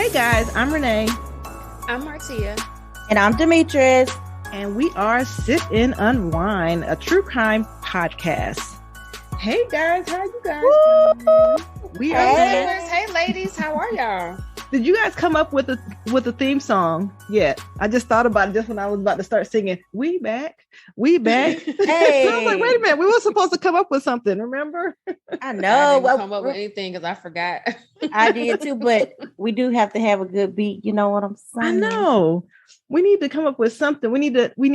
Hey guys, I'm Renee. I'm Martia. And I'm Demetrius. And we are Sit and Unwine, a true crime podcast. Hey guys, how you guys doing? We are Hey ladies, how are y'all? Did you guys come up with a theme song yet? I just thought about it just when I was about to start singing, We Back. Hey. So I was like, wait a minute, we were supposed to come up with something, remember? I know. I didn't come up with anything because I forgot. I did too, but we do have to have a good beat. You know what I'm saying? I know. We need to come up with something. We need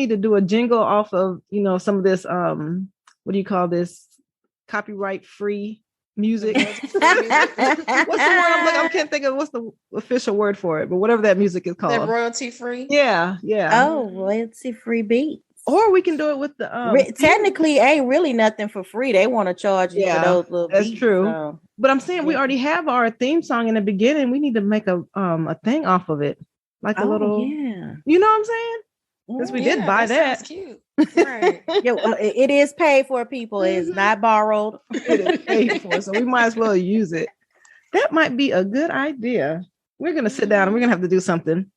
to do a jingle off of, some of this, what do you call this? Copyright free music. What's the word I can't think of what's the official word for it, but whatever that music is called. That royalty free? Yeah. Oh, royalty free beats. Or we can do it with the technically ain't really nothing for free. They want to charge you for those little that's beats. True. So. But I'm saying we already have our theme song in the beginning. We need to make a thing off of it. Like a little you know what I'm saying? Because we did buy that. Sounds cute. Right. It is paid for, people. It's not borrowed. It is paid for, so we might as well use it. That might be a good idea. We're gonna sit down and we're gonna have to do something.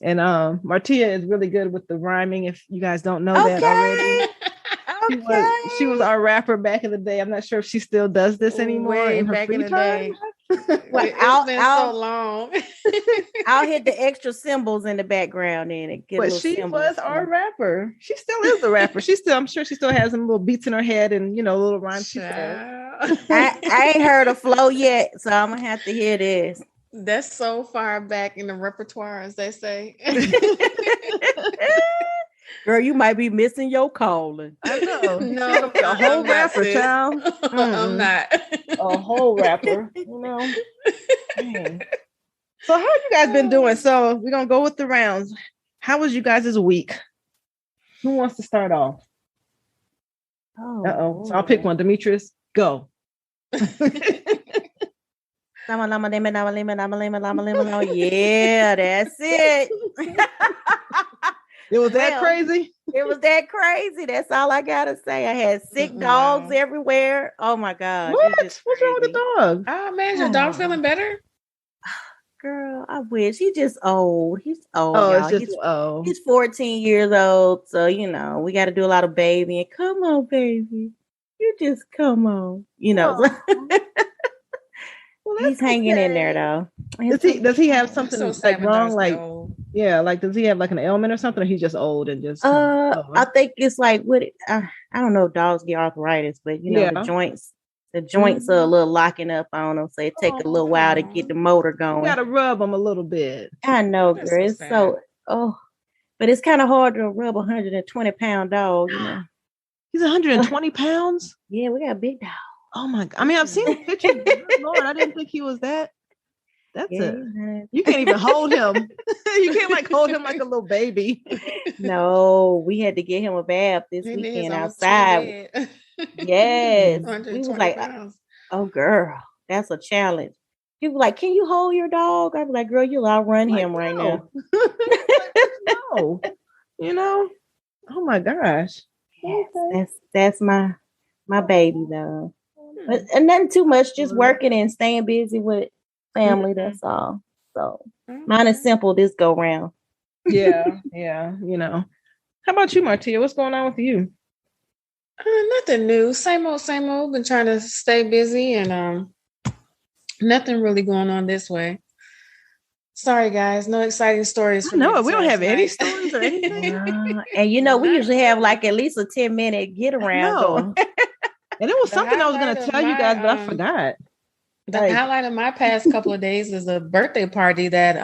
And Martia is really good with the rhyming. If you guys don't know that already, she was our rapper back in the day. I'm not sure if she still does this anymore in her free time. Well, it's been so long. I'll hit the extra cymbals in the background and get. But she was our rapper. She still is the rapper. I'm sure she still has some little beats in her head and little rhymes. I ain't heard a flow yet, so I'm gonna have to hear this. That's so far back in the repertoire, as they say. Girl, you might be missing your calling. I know. No, a whole rapper, child. I'm not. A whole rapper, Dang. So how you guys been doing? So we're going to go with the rounds. How was you guys' week? Who wants to start off? So I'll pick one. Demetrius, go. Yeah, that's it. It was that crazy? It was that crazy. That's all I gotta say. I had sick dogs everywhere. Oh my God. What's wrong with the dog? Oh man, your dog feeling better? Girl, I wish. He's just old. He's old. Oh, y'all. it's just old. He's 14 years old. So, we got to do a lot of babying. Come on, baby. You just come on. Well, he's hanging in there though. Does he have something wrong? Does he have like an ailment or something? Or he's just old and just I think it's like I don't know if dogs get arthritis, but the joints are a little locking up on them, so it takes a little while to get the motor going. You gotta rub them a little bit. I know, girl. It's but it's kind of hard to rub a 120-pound dog. He's 120 pounds. Yeah, we got a big dog. Oh my God. I mean, I've seen the picture. Lord, I didn't think he was that. That's it. You can't even hold him. You can't hold him like a little baby. No, we had to get him a bath this weekend outside. Yes. We was like, oh girl, that's a challenge. People like, can you hold your dog? I'd be like, girl, you'll outrun him right now. No. Oh my gosh. Yes, that's my baby though. And nothing too much, just working and staying busy with family. That's all. So mine is simple this go round. Yeah. How about you, Martia? What's going on with you? Nothing new. Same old. Been trying to stay busy and nothing really going on this way. Sorry, guys. No exciting stories. No, we don't have any stories or anything. And we usually have like at least a 10-minute get around. And it was something I was going to tell you guys, but I forgot. The highlight of my past couple of days is a birthday party that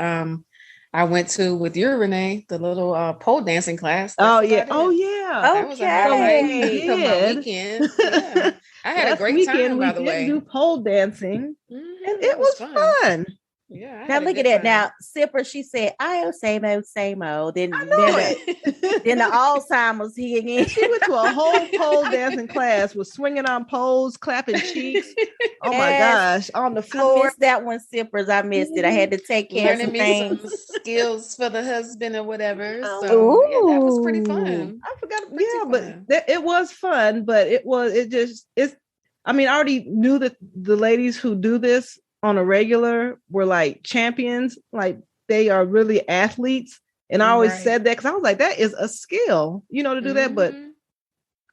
I went to with you, Renee, the little pole dancing class. Yeah. That was a highlight of my weekend. Yeah. I had a great time, by the way. We did do pole dancing, and it was fun. Yeah. Now look at that. Now Sipper, she said, "I same old." Then the Alzheimer's hit again. She went to a whole pole dancing class, was swinging on poles, clapping cheeks. Oh my gosh, on the floor. I missed that one, Sippers. I missed it. I had to take care of some things. Some skills for the husband or whatever. So that was pretty fun. I forgot. But it was fun. But I already knew that the ladies who do this on a regular were like champions, like they are really athletes. And I always said that because I was like, that is a skill, to do that. But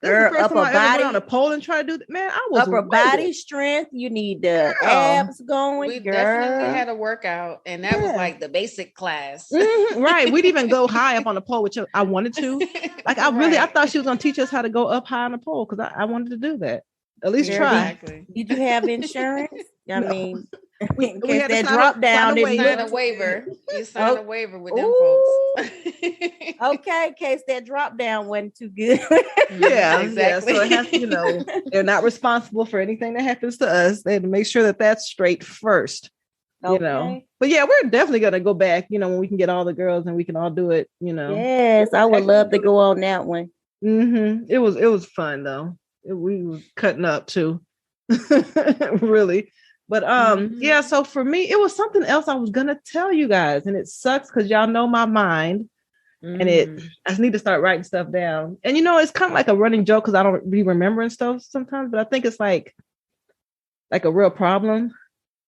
this is the first time I ever went on a pole and tried to do that. Man, I was upper body strength. You need the abs going. We definitely had a workout, and that was like the basic class. Right. We'd even go high up on the pole, which I wanted to. Like I thought she was gonna teach us how to go up high on the pole because I wanted to do that. At least try. Exactly. Did you have insurance? I mean, we had that drop down. You sign a waiver. You sign a waiver with them folks. Okay, in case that drop down wasn't too good. Yeah, exactly. So it has to, they're not responsible for anything that happens to us. They have to make sure that that's straight first. Okay. But yeah, we're definitely gonna go back. When we can get all the girls and we can all do it. Yes, I would love to go on that one. It was fun though. We were cutting up too, really. But yeah. So for me, it was something else I was gonna tell you guys, and it sucks because y'all know my mind, and I just need to start writing stuff down. And it's kind of like a running joke because I don't be remembering stuff sometimes, but I think it's like a real problem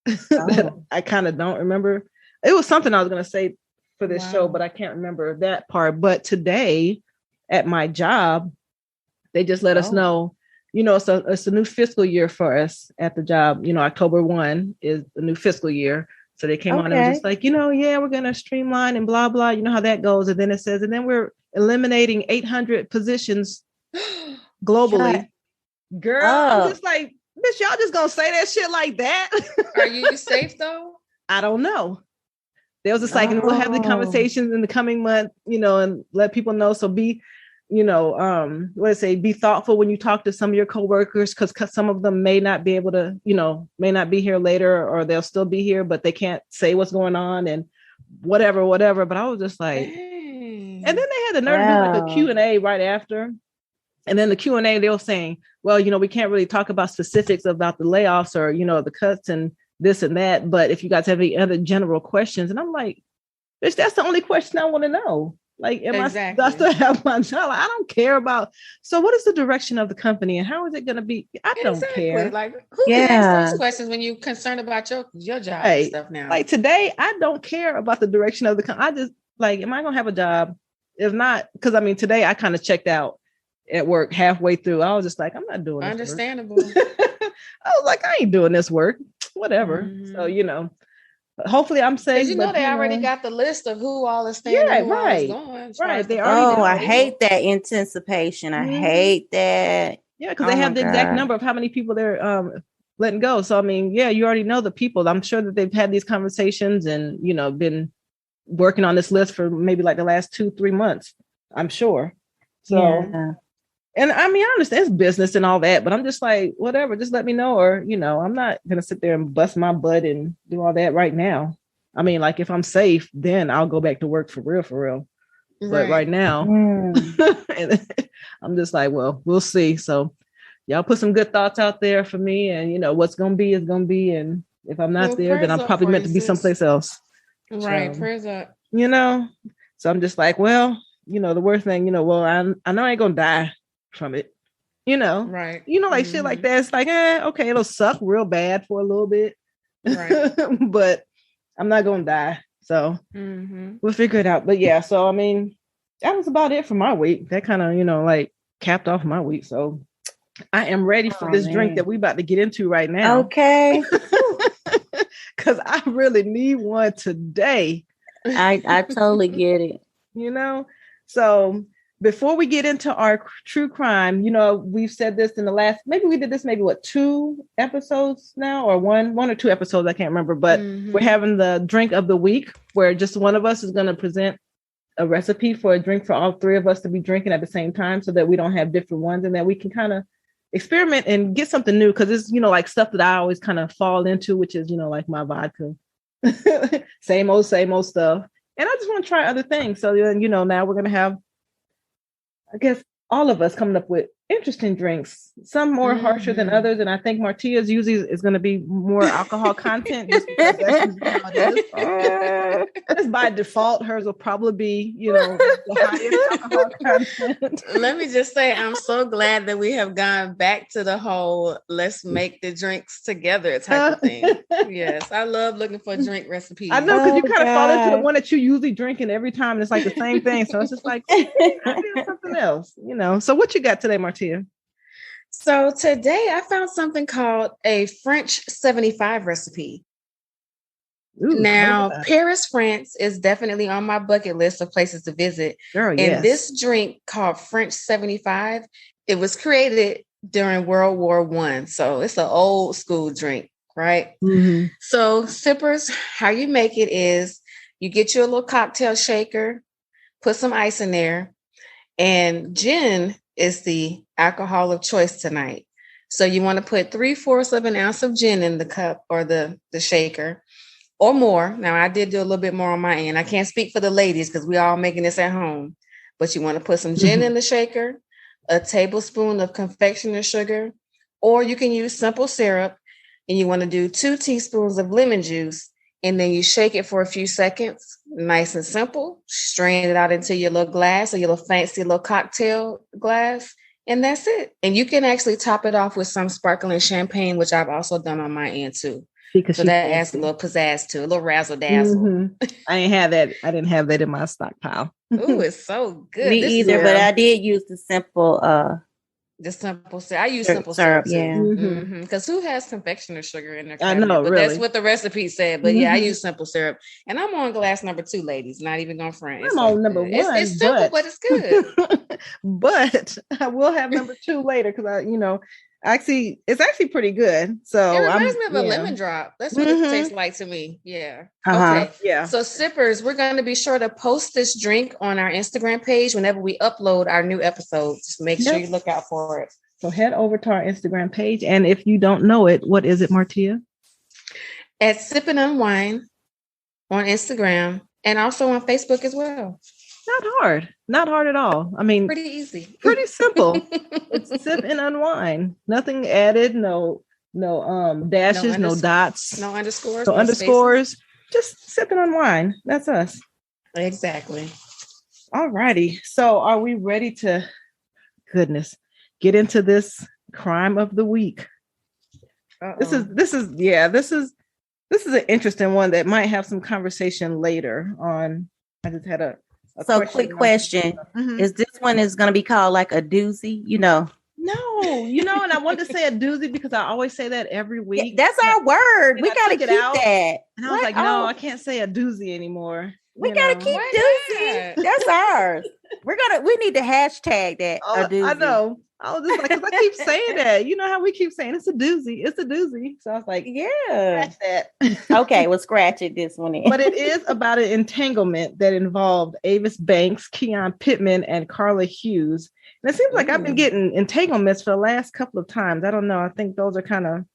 that I kind of don't remember. It was something I was gonna say for this show, but I can't remember that part. But today at my job, they just let us know. So it's a new fiscal year for us at the job. October 1 is the new fiscal year. So they came on and was just like, we're going to streamline and blah, blah. You know how that goes. And then it says, and then we're eliminating 800 positions globally. Girl, I'm just like, bitch, y'all just going to say that shit like that? Are you safe though? I don't know. There was just like, and we'll have the conversations in the coming month, and let people know. So be be thoughtful when you talk to some of your coworkers, because some of them may not be able to, may not be here later, or they'll still be here, but they can't say what's going on and whatever. But I was just like, and then they had the nerve to do like a Q&A right after. And then the Q&A, they were saying, well, we can't really talk about specifics about the layoffs or, the cuts and this and that. But if you guys have any other general questions, and I'm like, bitch, that's the only question I want to know. Like, do I still have my job? I don't care about. So what is the direction of the company and how is it going to be? I don't care. Like, who can ask those questions when you're concerned about your job and stuff now? Like today, I don't care about the direction of the company. I just am I going to have a job? If not, because today I kind of checked out at work halfway through. I was just like, I'm not doing this. Understandable. I was like, I ain't doing this work. Whatever. So, hopefully I'm safe. They already got the list of who all is staying and who all is going. Right. They already I hate that anticipation. I hate that. Yeah, because they have the exact number of how many people they're letting go. So you already know the people. I'm sure that they've had these conversations and been working on this list for maybe like the last 2-3 months. I'm sure. So and I understand it's business and all that, but I'm just like, whatever, just let me know. Or, I'm not going to sit there and bust my butt and do all that right now. Like if I'm safe, then I'll go back to work for real. Right. But right now, I'm just like, well, we'll see. So y'all put some good thoughts out there for me, and what's going to be is going to be. And if I'm not there, then I'm probably meant to be someplace else. Right. Prayers up. So I'm just like, well, the worst thing, well, I know I ain't going to die from it, right, like shit like that. It's like, okay, it'll suck real bad for a little bit, right? But I'm not gonna die, so we'll figure it out. But yeah, so that was about it for my week. That kind of capped off my week. So I am ready for this drink that we about to get into right now. Okay, because I really need one today. I totally get it. So before we get into our true crime, we've said this in the last, maybe we did this, 2 episodes now, or one or 2 episodes. I can't remember, but we're having the drink of the week where just one of us is going to present a recipe for a drink for all 3 of us to be drinking at the same time so that we don't have different ones and that we can kind of experiment and get something new. Cause it's, like stuff that I always kind of fall into, which is, like my vodka, same old stuff. And I just want to try other things. So then, now we're going to have, I guess, all of us coming up with interesting drinks. Some more harsher than others, and I think Martia's usually is going to be more alcohol content just because that's usually how it is. Just by default, hers will probably be, the highest alcohol content. Let me just say, I'm so glad that we have gone back to the whole let's make the drinks together type of thing. Yes, I love looking for drink recipes. I know, because you kind of fall into the one that you usually drink, and every time it's like the same thing. So it's just like something else, So what you got today, Martia? So today I found something called a French 75 recipe. Ooh, now, Paris, France is definitely on my bucket list of places to visit. Girl, and this drink called French 75, it was created during World War I. So it's an old school drink, right? Mm-hmm. So sippers, how you make it is you get your little cocktail shaker, put some ice in there, and gin is the alcohol of choice tonight. So you want to put 3/4 of an ounce of gin in the cup or the shaker or more. Now, I did do a little bit more on my end. I can't speak for the ladies because we all making this at home, but you want to put some gin in the shaker, a tablespoon of confectioner sugar, or you can use simple syrup, and you want to do 2 teaspoons of lemon juice, and then you shake it for a few seconds. Nice and simple. Strain it out into your little glass or your little fancy little cocktail glass. And that's it. And you can actually top it off with some sparkling champagne, which I've also done on my end too. Because so that adds a little pizzazz to it, a little razzle dazzle. Mm-hmm. I ain't have that. I didn't have that in my stockpile. Ooh, it's so good. Me either, but I did use the simple syrup. I use simple syrup, yeah. Because who has confectioner sugar in their cabinet? I know, but really. That's what the recipe said. But yeah, I use simple syrup, and I'm on glass number 2, ladies. Not even going front. I'm on number 1. It's simple, but it's good. But I will have number 2 later because it's actually pretty good. So it reminds me of a lemon drop. That's what it tastes like to me. Yeah. Okay. Yeah. So sippers, we're going to be sure to post this drink on our Instagram page whenever we upload our new episodes. Just make sure you look out for it. So head over to our Instagram page. And if you don't know it, what is it, Martia? At sipnunwine on Instagram and also on Facebook as well. Not hard at all. I mean, pretty easy, pretty simple. It's sip and unwind. Nothing added. No dashes, no dots, no underscores, no underscores. Just sip and unwind. That's us. Exactly. All righty. So, are we ready to? Goodness, get into this crime of the week. Uh-oh. This is an interesting one that might have some conversation later on. I just had a quick question. Is this one is going to be called like a doozy? No, and I wanted to say a doozy because I always say that every week. Yeah, that's our word. We got to keep that. And I was like, no, I can't say a doozy anymore. We got to keep doozy. That's ours. We need to hashtag that. A doozy. I know. I was just like, because I keep saying that. You know how we keep saying it's a doozy. It's a doozy. So I was like, yeah. Scratch that. Okay, we'll scratch it this one in. But it is about an entanglement that involved Avis Banks, Keyon Pittman, and Carla Hughes. And it seems like I've been getting entanglements for the last couple of times. I don't know. I think those are kind of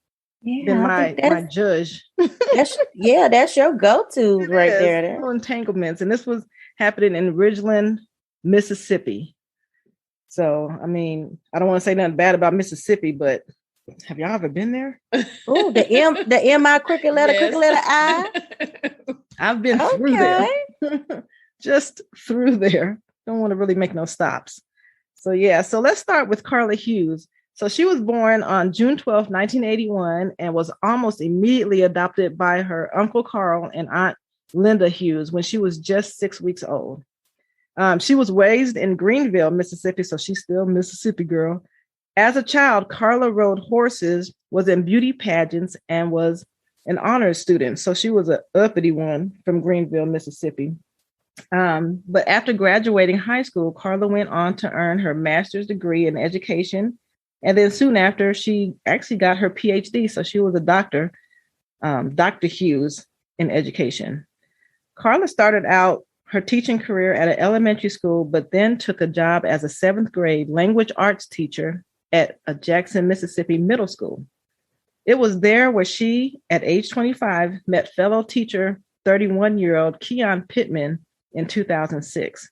been my judge. That's your go-to right there. Entanglements. And this was happening in Ridgeland, Mississippi. So, I mean, I don't want to say nothing bad about Mississippi, but have y'all ever been there? Oh, the M-I cricket letter I. I've been through there. Just through there. Don't want to really make no stops. So, so let's start with Carla Hughes. So she was born on June 12, 1981, and was almost immediately adopted by her Uncle Carl and Aunt Linda Hughes when she was just 6 weeks old. She was raised in Greenville, Mississippi, so she's still a Mississippi girl. As a child, Carla rode horses, was in beauty pageants, and was an honors student. So she was an uppity one from Greenville, Mississippi. But after graduating high school, Carla went on to earn her master's degree in education. And then soon after, she actually got her PhD. So she was a doctor, Dr. Hughes in education. Carla started out her teaching career at an elementary school, but then took a job as a 7th grade language arts teacher at a Jackson, Mississippi middle school. It was there where she, at age 25, met fellow teacher, 31-year-old Keyon Pittman in 2006.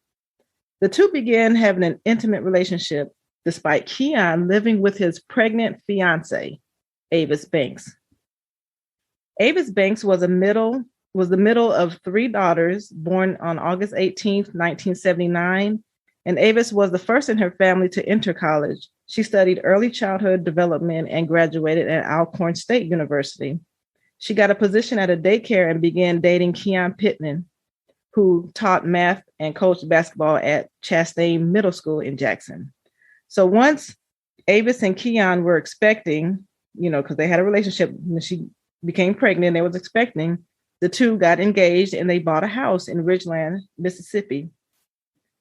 The two began having an intimate relationship, despite Keyon living with his pregnant fiancee, Avis Banks. Avis Banks was the middle of three daughters born on August 18th, 1979, and Avis was the first in her family to enter college. She studied early childhood development and graduated at Alcorn State University. She got a position at a daycare and began dating Keyon Pittman, who taught math and coached basketball at Chastain Middle School in Jackson. So once Avis and Keyon were expecting, because they had a relationship when she became pregnant, they was expecting, the two got engaged and they bought a house in Ridgeland, Mississippi.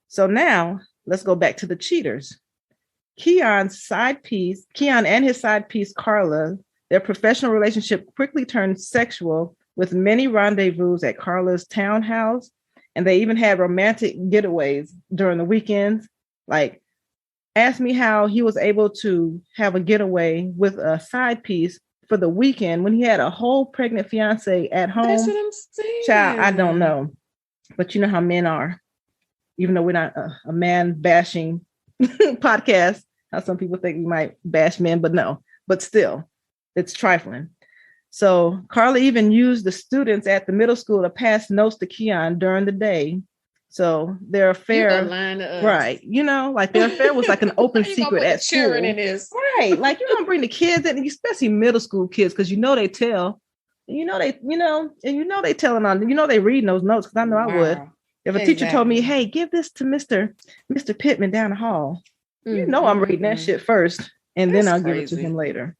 So now let's go back to the cheaters. Keyon and his side piece, Carla, their professional relationship quickly turned sexual with many rendezvous at Carla's townhouse. And they even had romantic getaways during the weekends. Like, ask me how he was able to have a getaway with a side piece for the weekend when he had a whole pregnant fiance at home. That's what I'm saying. Child, I don't know. But you know how men are. Even though we're not a man bashing podcast, how some people think we might bash men, but no. But still, it's trifling. So Carla even used the students at the middle school to pass notes to Keyon during the day. So their affair, right? Like their affair was like an open secret at school. In this? Right? Like you don't bring the kids in, especially middle school kids, because they tell, they telling on, they reading those notes. Because I know I would. If a teacher told me, "Hey, give this to Mr. Pittman down the hall," I'm reading that shit first, and then I'll give it to him later.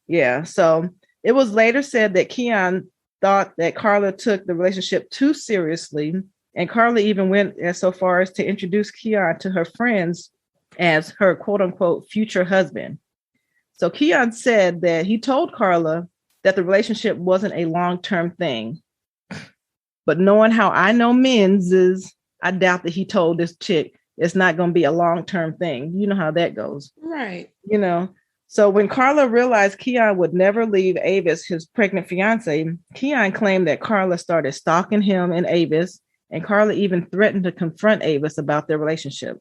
Yeah. So it was later said that Keyon thought that Carla took the relationship too seriously, and Carla even went as so far as to introduce Keyon to her friends as her quote unquote future husband. So Keyon said that he told Carla that the relationship wasn't a long-term thing. But knowing how I know men's is, I doubt that he told this chick it's not going to be a long-term thing. You know how that goes. Right. So when Carla realized Keyon would never leave Avis, his pregnant fiance, Keyon claimed that Carla started stalking him and Avis, and Carla even threatened to confront Avis about their relationship.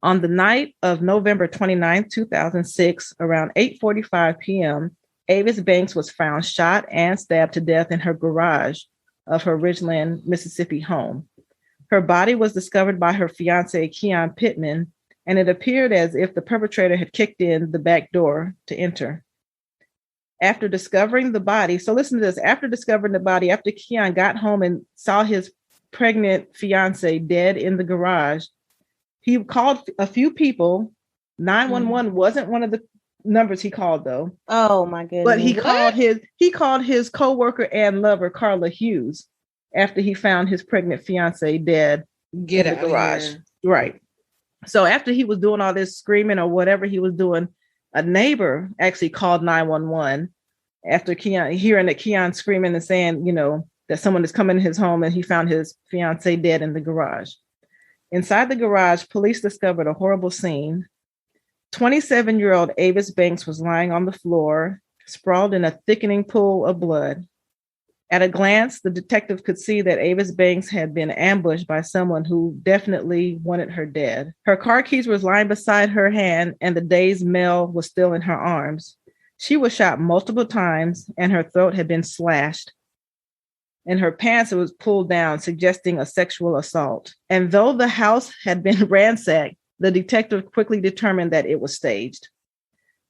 On the night of November 29, 2006, around 8:45 p.m., Avis Banks was found shot and stabbed to death in her garage of her Ridgeland, Mississippi home. Her body was discovered by her fiance, Keyon Pittman, and it appeared as if the perpetrator had kicked in the back door to enter. After discovering the body, so listen to this, after Keyon got home and saw his pregnant fiance dead in the garage, he called a few people. 911 wasn't one of the numbers he called, though. Oh my goodness. But he called his co-worker and lover, Carla Hughes, after he found his pregnant fiance dead in the garage. Right. So after he was doing all this screaming or whatever he was doing, a neighbor actually called 911 after hearing that Keyon screaming and saying, that someone is coming to his home, and he found his fiance dead in the garage. Inside the garage, police discovered a horrible scene. 27-year-old Avis Banks was lying on the floor, sprawled in a thickening pool of blood. At a glance, the detective could see that Avis Banks had been ambushed by someone who definitely wanted her dead. Her car keys were lying beside her hand, and the day's mail was still in her arms. She was shot multiple times, and her throat had been slashed. In her pants, it was pulled down, suggesting a sexual assault. And though the house had been ransacked, the detective quickly determined that it was staged.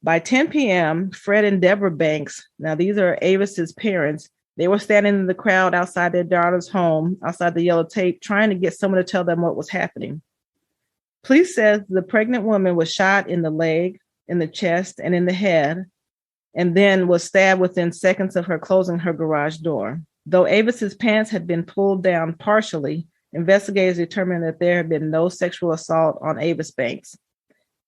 By 10 p.m., Fred and Deborah Banks, now these are Avis's parents, they were standing in the crowd outside their daughter's home, outside the yellow tape, trying to get someone to tell them what was happening. Police says the pregnant woman was shot in the leg, in the chest, and in the head, and then was stabbed within seconds of her closing her garage door. Though Avis's pants had been pulled down partially, investigators determined that there had been no sexual assault on Avis Banks.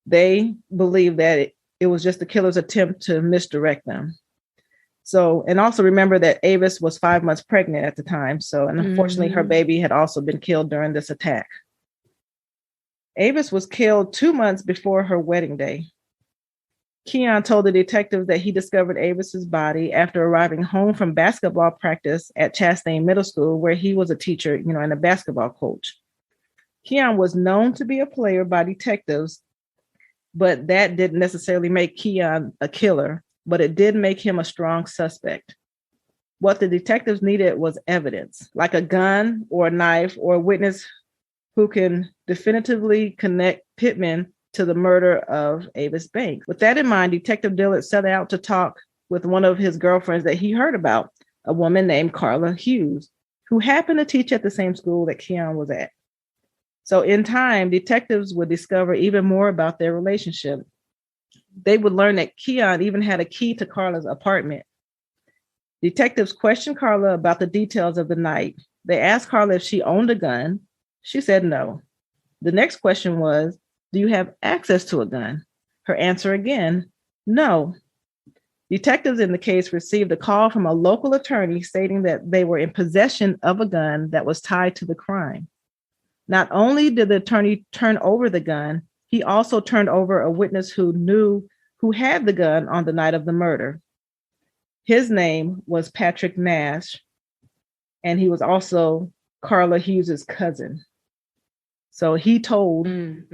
They believe that it was just the killer's attempt to misdirect them. So, and also remember that Avis was 5 months pregnant at the time. So, and unfortunately, her baby had also been killed during this attack. Avis was killed 2 months before her wedding day. Keyon told the detectives that he discovered Avis's body after arriving home from basketball practice at Chastain Middle School, where he was a teacher, and a basketball coach. Keyon was known to be a player by detectives but that didn't necessarily make Keyon a killer, but it did make him a strong suspect. What the detectives needed was evidence, like a gun or a knife or a witness who can definitively connect Pittman to the murder of Avis Banks. With that in mind, Detective Dillard set out to talk with one of his girlfriends that he heard about, a woman named Carla Hughes, who happened to teach at the same school that Keyon was at. So in time, detectives would discover even more about their relationship. They would learn that Keyon even had a key to Carla's apartment. Detectives questioned Carla about the details of the night. They asked Carla if she owned a gun. She said no. The next question was, do you have access to a gun? Her answer again, no. Detectives in the case received a call from a local attorney stating that they were in possession of a gun that was tied to the crime. Not only did the attorney turn over the gun, he also turned over a witness who had the gun on the night of the murder. His name was Patrick Nash, and he was also Carla Hughes' cousin. So he told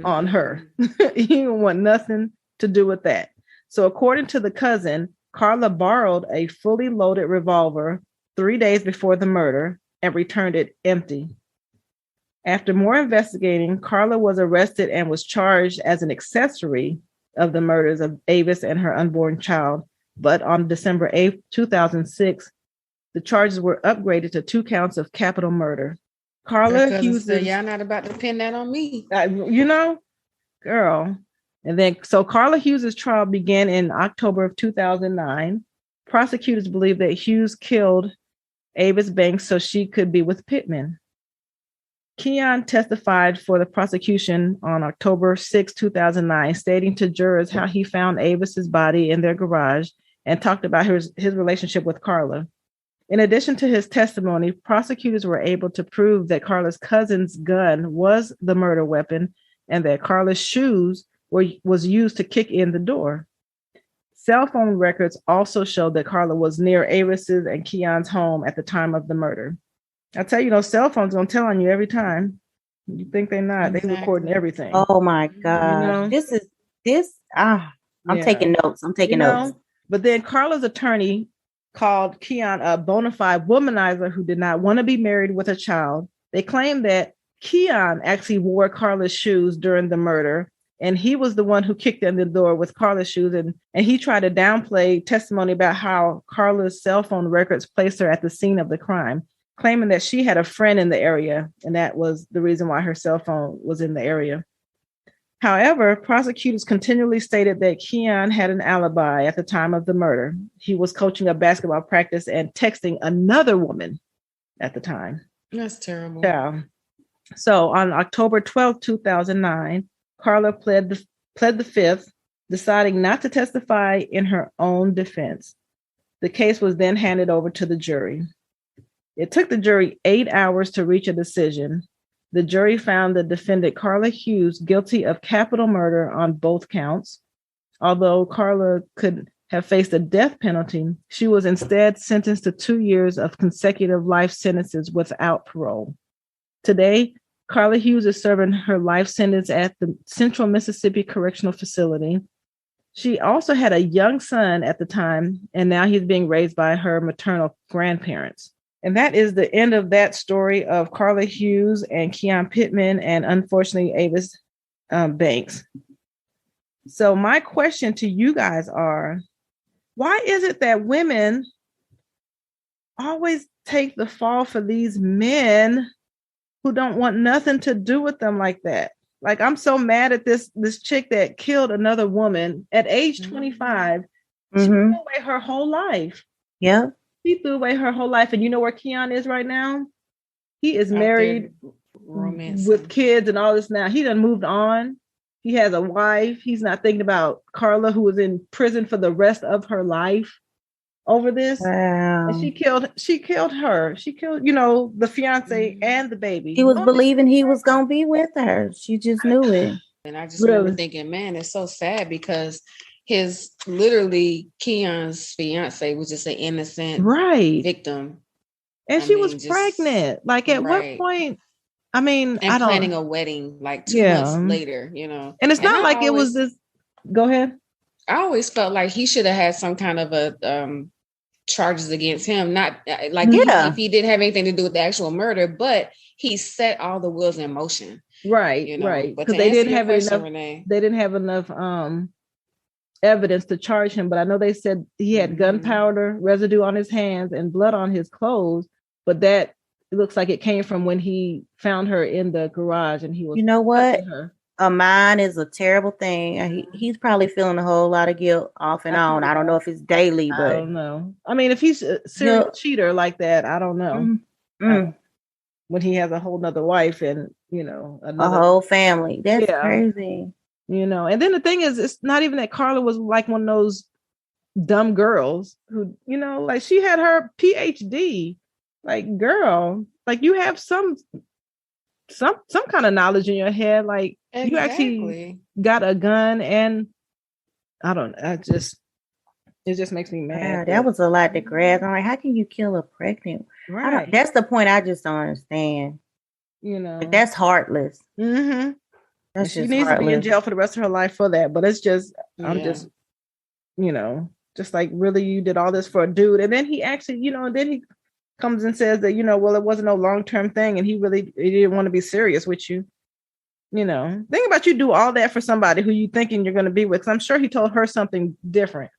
on her. He didn't want nothing to do with that. So according to the cousin, Carla borrowed a fully loaded revolver 3 days before the murder and returned it empty. After more investigating, Carla was arrested and was charged as an accessory of the murders of Avis and her unborn child. But on December 8th, 2006, the charges were upgraded to 2 counts of capital murder. Carla Hughes said, y'all not about to pin that on me. Girl. And then, so Carla Hughes' trial began in October of 2009. Prosecutors believe that Hughes killed Avis Banks so she could be with Pittman. Keyon testified for the prosecution on October 6, 2009, stating to jurors how he found Avis's body in their garage and talked about his relationship with Carla. In addition to his testimony, prosecutors were able to prove that Carla's cousin's gun was the murder weapon and that Carla's shoes was used to kick in the door. Cell phone records also showed that Carla was near Avis's and Keyon's home at the time of the murder. I tell you, those cell phones gonna tell on you every time. You think they're not? Exactly. They're recording everything. Oh my God! I'm taking notes. But then Carla's attorney called Keyon a bona fide womanizer who did not want to be married with a child. They claimed that Keyon actually wore Carla's shoes during the murder, and he was the one who kicked in the door with Carla's shoes. And he tried to downplay testimony about how Carla's cell phone records placed her at the scene of the crime, claiming that she had a friend in the area, and that was the reason why her cell phone was in the area. However, prosecutors continually stated that Keyon had an alibi at the time of the murder. He was coaching a basketball practice and texting another woman at the time. That's terrible. Yeah. So on October 12, 2009, Carla pled the fifth, deciding not to testify in her own defense. The case was then handed over to the jury. It took the jury 8 hours to reach a decision. The jury found the defendant, Carla Hughes, guilty of capital murder on both counts. Although Carla could have faced a death penalty, she was instead sentenced to 2 years of consecutive life sentences without parole. Today, Carla Hughes is serving her life sentence at the Central Mississippi Correctional Facility. She also had a young son at the time, and now he's being raised by her maternal grandparents. And that is the end of that story of Carla Hughes and Keyon Pittman and, unfortunately, Avis Banks. So my question to you guys are, why is it that women always take the fall for these men who don't want nothing to do with them like that? Like, I'm so mad at this chick that killed another woman at age 25. She threw away her whole life. Yeah. She threw away her whole life. And you know where Keyon is right now? He is married with kids and all this now. He done moved on. He has a wife. He's not thinking about Carla, who was in prison for the rest of her life over this. Wow. And she killed her. She killed, the fiance and the baby. He was believing he was going to be with her. She just knew it. And I just remember thinking, man, it's so sad because Keon's fiance was just an innocent victim. And she was pregnant. Like, at what point? I mean, planning a wedding like 2 months later, And it's not like it was this. Go ahead. I always felt like he should have had some kind of a charges against him. Not like if he didn't have anything to do with the actual murder, but he set all the wheels in motion. Right, you know? right. But because they didn't have enough. Renee, they didn't have enough evidence to charge him. But I know they said he had gunpowder residue on his hands and blood on his clothes. But that looks like it came from when he found her in the garage and he was. You know what? A mind is a terrible thing. He's probably feeling a whole lot of guilt off and on. I don't know if it's daily, but I don't know. I mean, if he's a serial cheater like that, I don't know. When he has a whole nother wife and, a whole family. That's crazy. And then the thing is, it's not even that Carla was like one of those dumb girls who, like she had her PhD. Like, girl, like you have some kind of knowledge in your head. Like you actually got a gun, and I don't know. It just makes me mad. That was a lot to grasp. I'm like, how can you kill a pregnant? Right. That's the point I just don't understand. Like, that's heartless. Mm-hmm. She needs to be in jail for the rest of her life for that. But it's just, I'm just, just like, really, you did all this for a dude. And then he actually, then he comes and says that, well, it wasn't no long-term thing. And he didn't want to be serious with you. Think about you do all that for somebody who you thinking you're going to be with. 'Cause I'm sure he told her something different.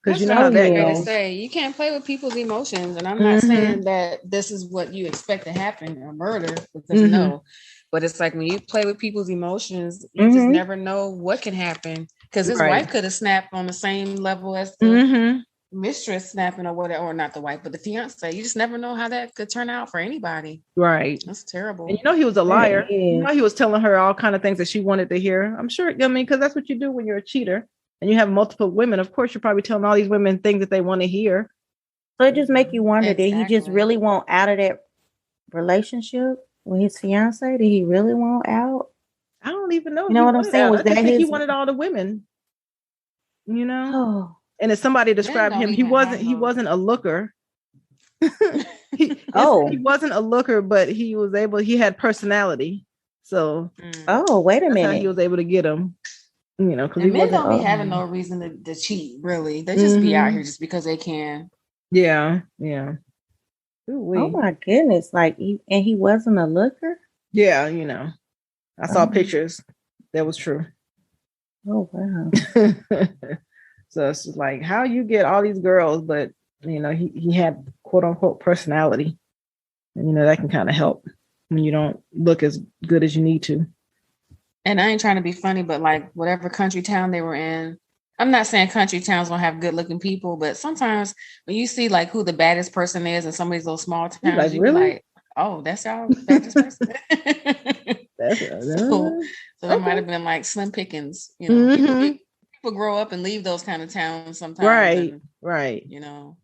Because how that goes. Say you can't play with people's emotions, and I'm not saying that this is what you expect to happen in a murder, because no. But it's like when you play with people's emotions, you just never know what can happen. Because his wife could have snapped on the same level as the mistress snapping, or whatever, or not the wife, but the fiance. You just never know how that could turn out for anybody. Right. That's terrible. And he was a liar. He was telling her all kind of things that she wanted to hear. I'm sure. Because that's what you do when you're a cheater. And you have multiple women, of course, you're probably telling all these women things that they want to hear. So it just make you wonder, did he just really want out of that relationship with his fiance? Did he really want out? I don't even know. You know what I'm saying? Was that he wanted all the women? Oh. And as somebody described him, he wasn't a looker. He wasn't a looker, but he had personality. So wait a minute. How he was able to get him. Because men don't be having no reason to cheat, really. They just be out here just because they can. Yeah. Ooh-wee. Oh my goodness. Like, he wasn't a looker? Yeah, I saw pictures. That was true. Oh, wow. So it's just like, how you get all these girls, but, he had quote unquote personality. And, that can kind of help when you don't look as good as you need to. And I ain't trying to be funny, but like whatever country town they were in, I'm not saying country towns don't have good looking people, but sometimes when you see like who the baddest person is in some of these little small towns, you be like, oh, that's y'all baddest person. So it might have been like slim pickings, people grow up and leave those kind of towns sometimes. Right.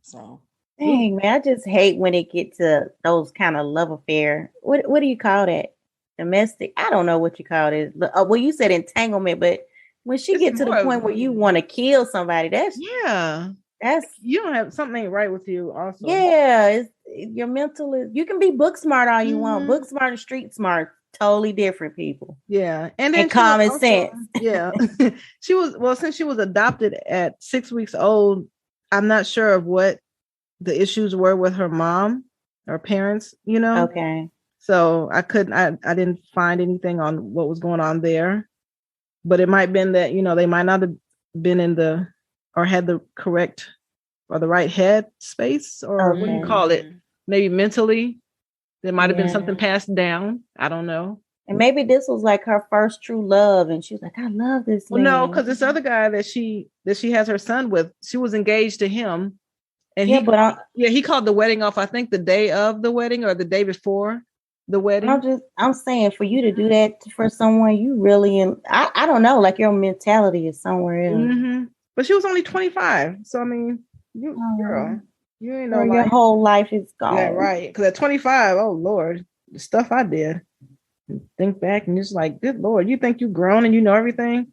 So. Dang, man, I just hate when it gets to those kind of love affair. What do you call that? Domestic, I don't know what you call it. Well, you said entanglement, but when she gets to the point where you want to kill somebody, that's you don't have something ain't right with you. Also, it's your mental is. You can be book smart all you want. Book smart and street smart, totally different people. Yeah, and common sense. Yeah, since she was adopted at 6 weeks old, I'm not sure of what the issues were with her mom or parents. Okay. So I didn't find anything on what was going on there, but it might have been that, they might not have been or had the correct or the right head space, or what do you call it? Maybe mentally, there might have been something passed down. I don't know. And maybe this was like her first true love. And she was like, I love this man. Well, no, because this other guy that she has her son with, she was engaged to him. And he called the wedding off, I think the day of the wedding or the day before the wedding. I'm saying, for you to do that for someone, you really, I don't know, like your mentality is somewhere else. But she was only 25. So, I mean, girl, you ain't know your whole life is gone. Yeah, right. Because at 25, oh Lord, the stuff I did. Think back and it's like, good Lord, you think you grown and you know everything?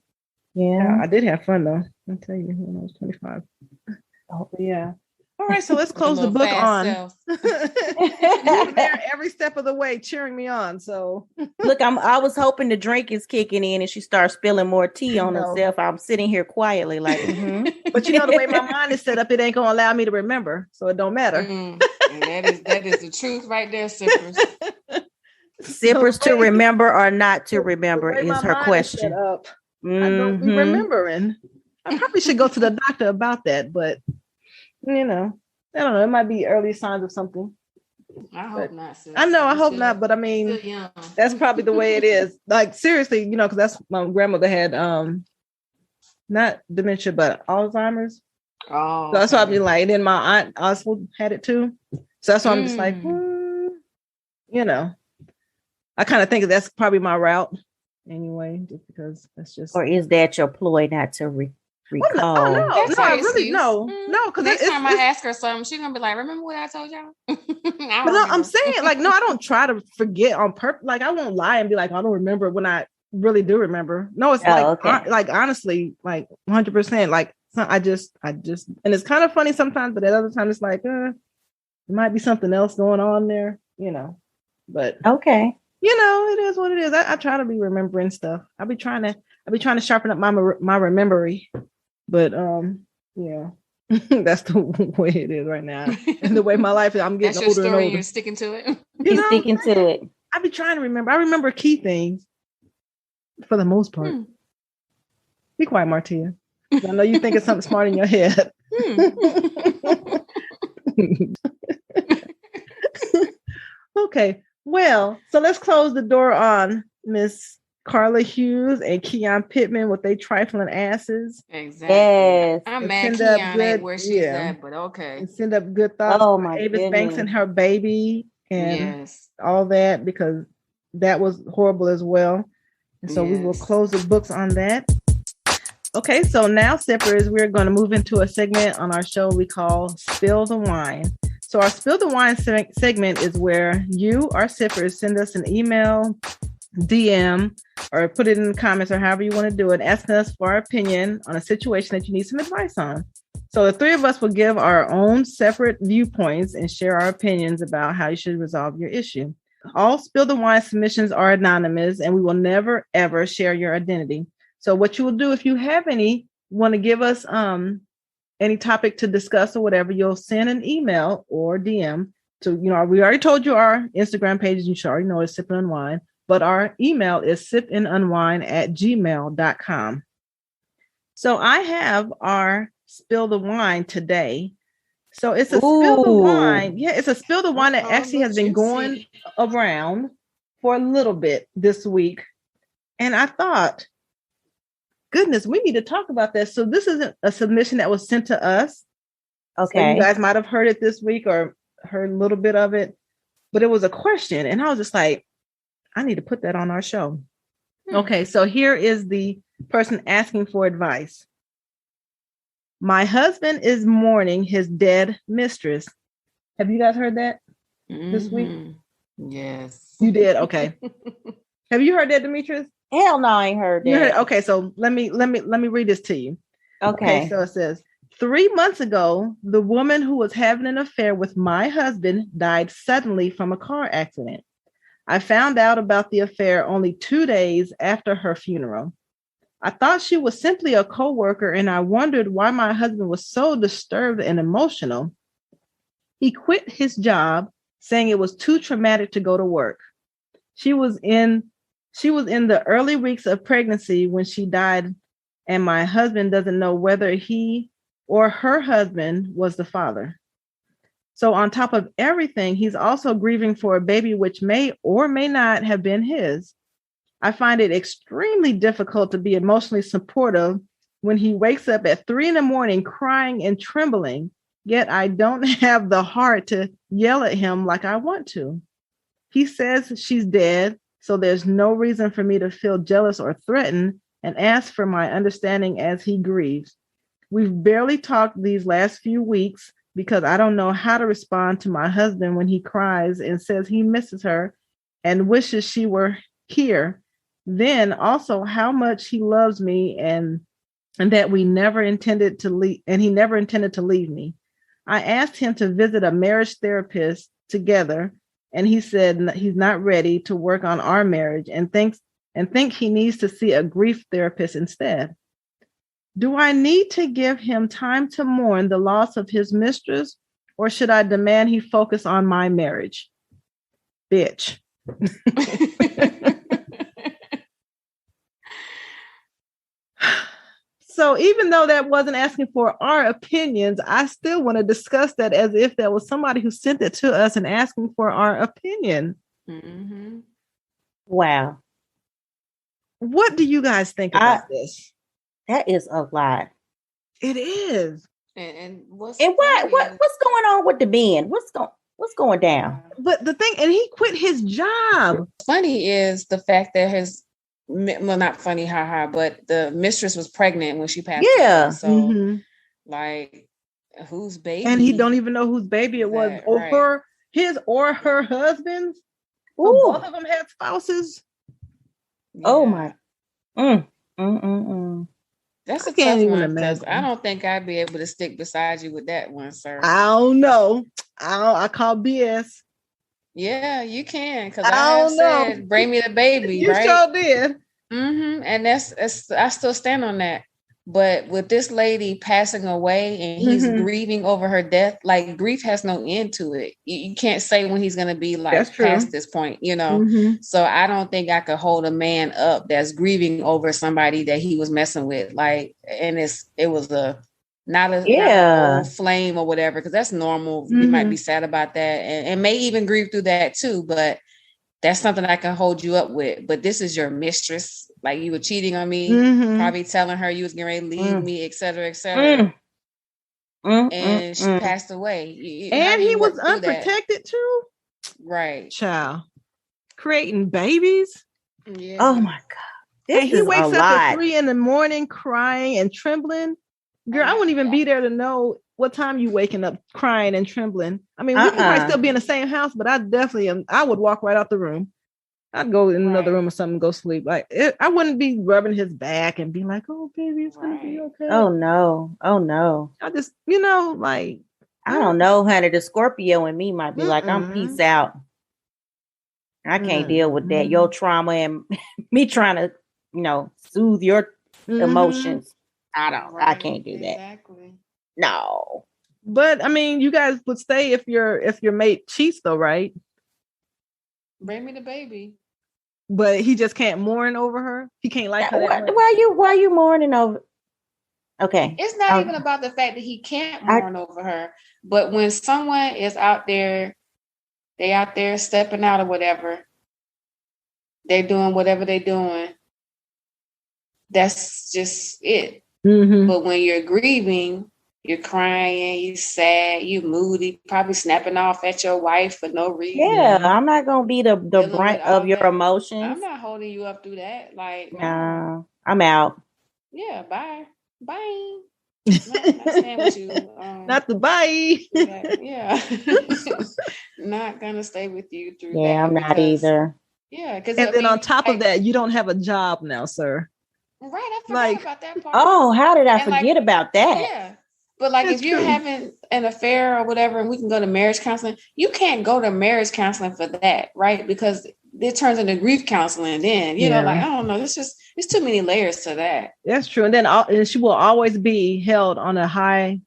Yeah. I did have fun though. I'll tell you, when I was 25. Oh, yeah. All All right, so let's close the book on. You were there every step of the way, cheering me on. So look, I was hoping the drink is kicking in and she starts spilling more tea on herself. I'm sitting here quietly, like, But you know the way my mind is set up, it ain't gonna allow me to remember, so it don't matter. And that is the truth right there, sippers. Sippers to remember or not to remember is her question. I don't be remembering. I probably should go to the doctor about that, but I don't know. It might be early signs of something. I hope not. Sis. I know. I hope not. But I mean, that's probably the way it is. Like seriously, because that's my grandmother had not dementia, but Alzheimer's. Oh, so that's why I'd be like. And then my aunt also had it too. So that's why I'm just like, I kind of think that's probably my route anyway, just because that's just. Or is that your ploy not to recall? No, I really no. Because next time I ask her something, she's gonna be like, "Remember what I told y'all?" I'm saying like, no, I don't try to forget on purpose. Like, I won't lie and be like, I don't remember when I really do remember. No, it's like honestly, like 100%. Like, I just, and it's kind of funny sometimes, but at other times it's like, there might be something else going on there, But okay. It is what it is. I try to be remembering stuff. I'll be trying to sharpen up my memory, but that's the way it is right now, and the way my life is. I'm getting older and older. You're sticking to it. You're sticking to it. I be trying to remember. I remember key things for the most part. Be quiet, Martia. I know you think it's something smart in your head. Okay. Well, so let's close the door on Miss Carla Hughes and Keyon Pittman with their trifling asses. Exactly. Yes. I'm mad Keyon ain't where she's at, but okay. And send up good thoughts for Avis Banks and her baby and all that, because that was horrible as well. And so we will close the books on that. Okay, so now, sippers, we're going to move into a segment on our show we call Spill the Wine. So our Spill the Wine segment is where you, our sippers, send us an email, DM, or put it in the comments or however you want to do it, asking us for our opinion on a situation that you need some advice on. So the three of us will give our own separate viewpoints and share our opinions about how you should resolve your issue. All Spill the Wine submissions are anonymous, and we will never, ever share your identity. So what you will do, if you have any, want to give us any topic to discuss or whatever, you'll send an email or DM to, we already told you our Instagram page, you should already know it's Sip and Unwine, but our email is sipnunwine@gmail.com. So I have our Spill the Wine today. So it's a Spill the Wine. Yeah, it's a Spill the Wine that actually has been going around for a little bit this week. And I thought, goodness, we need to talk about this. So this isn't a submission that was sent to us. Okay. So you guys might have heard it this week or heard a little bit of it, but it was a question. And I was just like, I need to put that on our show. Okay. So here is the person asking for advice. My husband is mourning his dead mistress. Have you guys heard that this week? Yes. You did? Okay. Have you heard that, Demetrius? Hell no, I ain't heard that. Okay, so let me read this to you. Okay. So it says, 3 months ago, the woman who was having an affair with my husband died suddenly from a car accident. I found out about the affair only 2 days after her funeral. I thought she was simply a coworker, and I wondered why my husband was so disturbed and emotional. He quit his job, saying it was too traumatic to go to work. She was in the early weeks of pregnancy when she died, and my husband doesn't know whether he or her husband was the father. So on top of everything, he's also grieving for a baby which may or may not have been his. I find it extremely difficult to be emotionally supportive when he wakes up at 3 a.m. crying and trembling, yet I don't have the heart to yell at him like I want to. He says she's dead, so there's no reason for me to feel jealous or threatened, and asks for my understanding as he grieves. We've barely talked these last few weeks because I don't know how to respond to my husband when he cries and says he misses her and wishes she were here. Then also how much he loves me and that we never intended to leave, and he never intended to leave me. I asked him to visit a marriage therapist together, and he said he's not ready to work on our marriage and think he needs to see a grief therapist instead. Do I need to give him time to mourn the loss of his mistress, or should I demand he focus on my marriage? Bitch. So even though that wasn't asking for our opinions, I still want to discuss that as if there was somebody who sent it to us and asking for our opinion. Mm-hmm. Wow. What do you guys think about this? That is a lot. It is. And what's going on with the men? What's going down? But the thing, and he quit his job. Funny is the fact that not funny, haha, but the mistress was pregnant when she passed away. So, like, whose baby? And he don't even know whose baby it was, or his or her husband's. So both of them had spouses. Yeah. Oh my. That's a tough one, because I don't think I'd be able to stick beside you with that one, sir. I don't know. I call BS. Yeah, you can, because I said, bring me the baby, you right? You sure did. And that's I still stand on that. But with this lady passing away and he's grieving over her death, like, grief has no end to it. You can't say when he's going to be like past this point, you know? So I don't think I could hold a man up that's grieving over somebody that he was messing with. Like, and it was not a old flame or whatever, because that's normal. You might be sad about that and may even grieve through that too. But that's something I can hold you up with. But this is your mistress. Like, you were cheating on me, probably telling her you was getting ready to leave me, et cetera, et cetera. And she passed away. And he was unprotected too? Right. Child. Creating babies? Yeah. Oh my God. And he wakes up at 3 a.m. crying and trembling. Girl, I wouldn't even be there to know what time you waking up crying and trembling. I mean, we might still be in the same house, but I definitely I would walk right out the room. I'd go in another room or something and go sleep. Like, I wouldn't be rubbing his back and be like, "Oh, baby, it's gonna be okay." Oh no! I just, like, I don't know, honey. The Scorpio in me might be like, "I'm peace out." I can't deal with that. Your trauma and me trying to, soothe your emotions. I can't do that. Exactly. No. But I mean, you guys would stay if your mate cheats, though, right? Bring me the baby. But he just can't mourn over her. He can't like her. Why are you mourning over? Okay. It's not even about the fact that he can't mourn over her, but when someone is out there, they out there stepping out or whatever, they're doing whatever they're doing. That's just it. But when you're grieving, you're crying, you're sad, you're moody, probably snapping off at your wife for no reason. Yeah, I'm not gonna be the brunt of your emotions. I'm not holding you up through that. Like, no, I'm out. Yeah, bye. Not staying with you. Not the bye. Yeah. Not gonna stay with you through that. Yeah, I'm not either. Yeah, because then on top of that, you don't have a job now, sir. Right, I forgot about that part. Oh, how did I forget about that? Yeah. But like, if you're having an affair or whatever, and we can go to marriage counseling, you can't go to marriage counseling for that, right? Because it turns into grief counseling. Then like, I don't know, it's too many layers to that. That's true. And then she will always be held on a high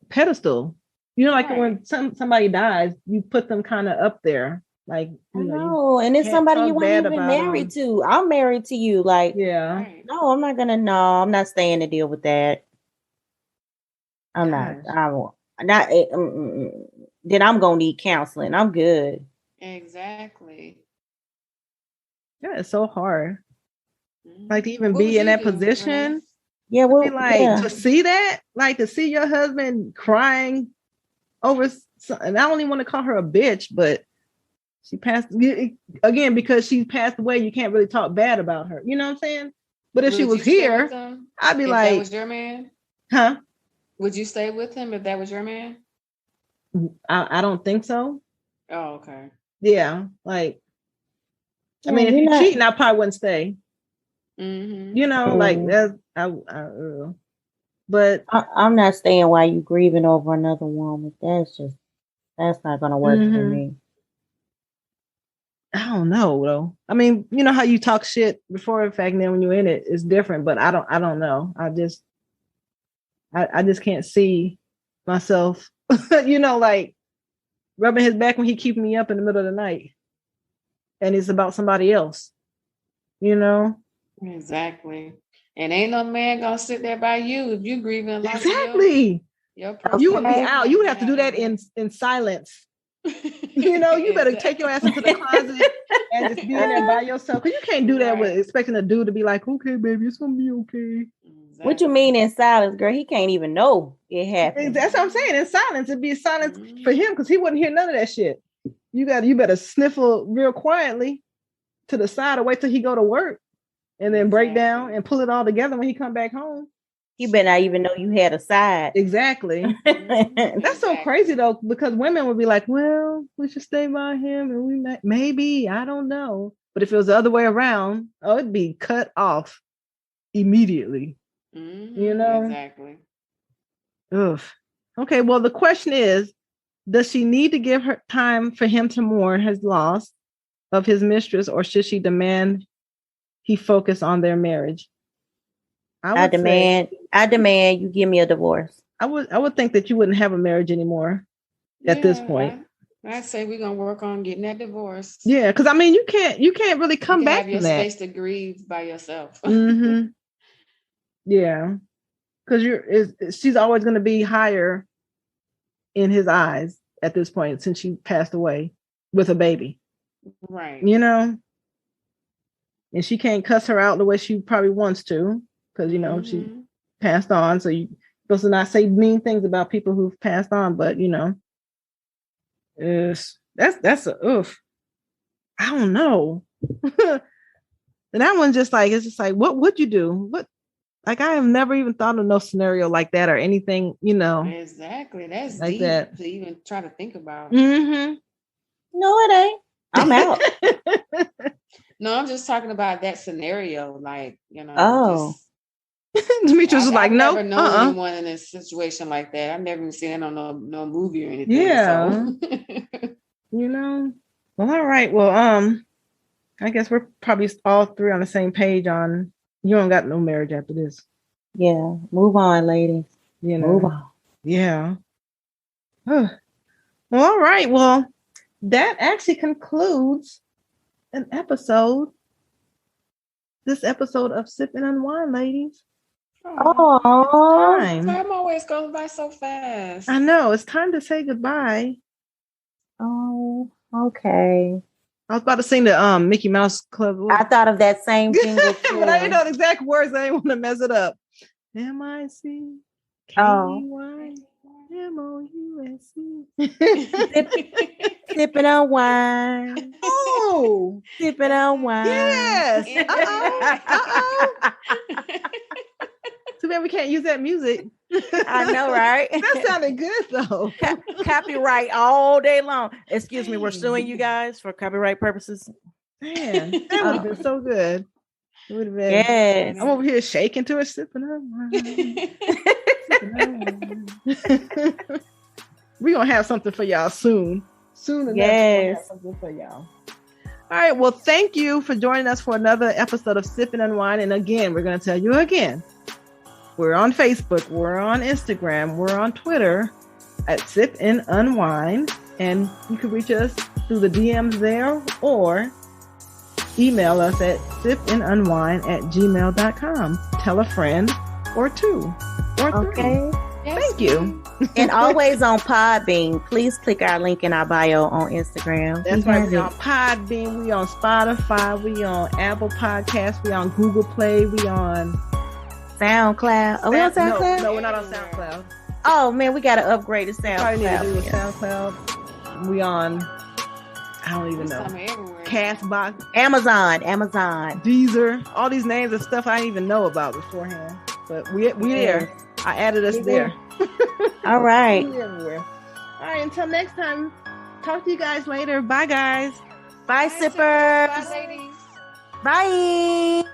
pedestal. Like when somebody dies, you put them kind of up there, like and it's somebody you weren't even married to. I'm married to you, like no, I'm not gonna. No, I'm not staying to deal with that. I'm not. Then I'm gonna need counseling. I'm good. Exactly. Yeah, it's so hard. Like, to even be in that position. Yeah, to see that, like, to see your husband crying over, and I don't even want to call her a bitch, but she passed again because she passed away. You can't really talk bad about her. You know what I'm saying? But if she was here, I'd be like, "That was your man, huh?" Would you stay with him if that was your man? I don't think so. Oh, okay. Yeah, like, I mean, if you're cheating, I probably wouldn't stay. Like, that's But I'm not staying while you grieving over another woman. That's not gonna work for me. I don't know though. I mean, you know how you talk shit before the fact, and then when you're in it, it's different. But I don't know. I just can't see myself, like rubbing his back when he keeping me up in the middle of the night, and it's about somebody else. Exactly. And ain't no man gonna sit there by you if you grieving. Exactly. You would be out. You would have to do that in silence. You better take your ass into the closet and just be in there by yourself. Because you can't do that with expecting a dude to be like, okay, baby, it's gonna be okay. Exactly. What you mean in silence, girl? He can't even know it happened. That's what I'm saying. In silence, it'd be silence for him because he wouldn't hear none of that shit. You better sniffle real quietly to the side or wait till he go to work and then break down and pull it all together when he come back home. You better not even know you had a side. Exactly. That's so crazy though, because women would be like, well, we should stay by him and we maybe, I don't know. But if it was the other way around, it'd be cut off immediately. Exactly. Ugh. Okay, well, the question is, does she need to give her time for him to mourn his loss of his mistress, or should she demand he focus on their marriage? I demand you give me a divorce. I would think that you wouldn't have a marriage anymore at this point. I'd say we're gonna work on getting that divorce. Yeah, because I mean, you can't really come back have your from that. Space to grieve by yourself. Yeah, because she's always going to be higher in his eyes at this point since she passed away with a baby, right? And she can't cuss her out the way she probably wants to because she passed on. So you're supposed to not say mean things about people who've passed on, but that's a oof. I don't know. And that one's just like, it's just like, what would you do? What? Like, I have never even thought of no scenario like that or anything, Exactly. That's like deep that. To even try to think about. No, it ain't. I'm out. No, I'm just talking about that scenario. Like, Oh. Demetrius was like, no. I've never known anyone in a situation like that. I've never even seen it on no movie or anything. Yeah. So. Well, all right. Well, I guess we're probably all three on the same page on you don't got no marriage after this. Yeah. Move on, ladies. Move on. Yeah. Well, all right. Well, that actually concludes this episode of Sip and Unwind, ladies. Oh, time always goes by so fast. I know. It's time to say goodbye. Oh, okay. I was about to sing the Mickey Mouse Club. I thought of that same thing, but I didn't know the exact words. I didn't want to mess it up. MICKEYMOUSE. Sipping on wine. Oh, sipping on wine. Yes. Too bad we can't use that music. I know, right? That sounded good though. Copyright all day long. Excuse me, we're suing you guys for copyright purposes. Man, that would have been so good. It would have been. Yes. I'm over here shaking to it, sipping on wine. We're gonna have something for y'all soon. Soon enough, yes. Have something for y'all. All right. Well, thank you for joining us for another episode of Sip and Unwind. And again, we're going to tell you again. We're on Facebook, we're on Instagram, we're on Twitter at Sip and Unwind. And you can reach us through the DMs there or email us at sipandunwind@gmail.com. Tell a friend or two or three. Okay. Yes. Thank you. And always on Podbean. Please click our link in our bio on Instagram. That's right. We're on Podbean. We on Spotify. We on Apple Podcasts. We on Google Play. We on SoundCloud. Are we on SoundCloud? No, we're not on SoundCloud. Oh man, we gotta upgrade to SoundCloud. Probably need to do with SoundCloud. We on, I don't even know. Castbox, Amazon, Deezer, all these names of stuff I didn't even know about beforehand. But we there. I added us there. All right. Everywhere. All right. Until next time. Talk to you guys later. Bye, guys. Bye, sippers. Bye, ladies. Bye.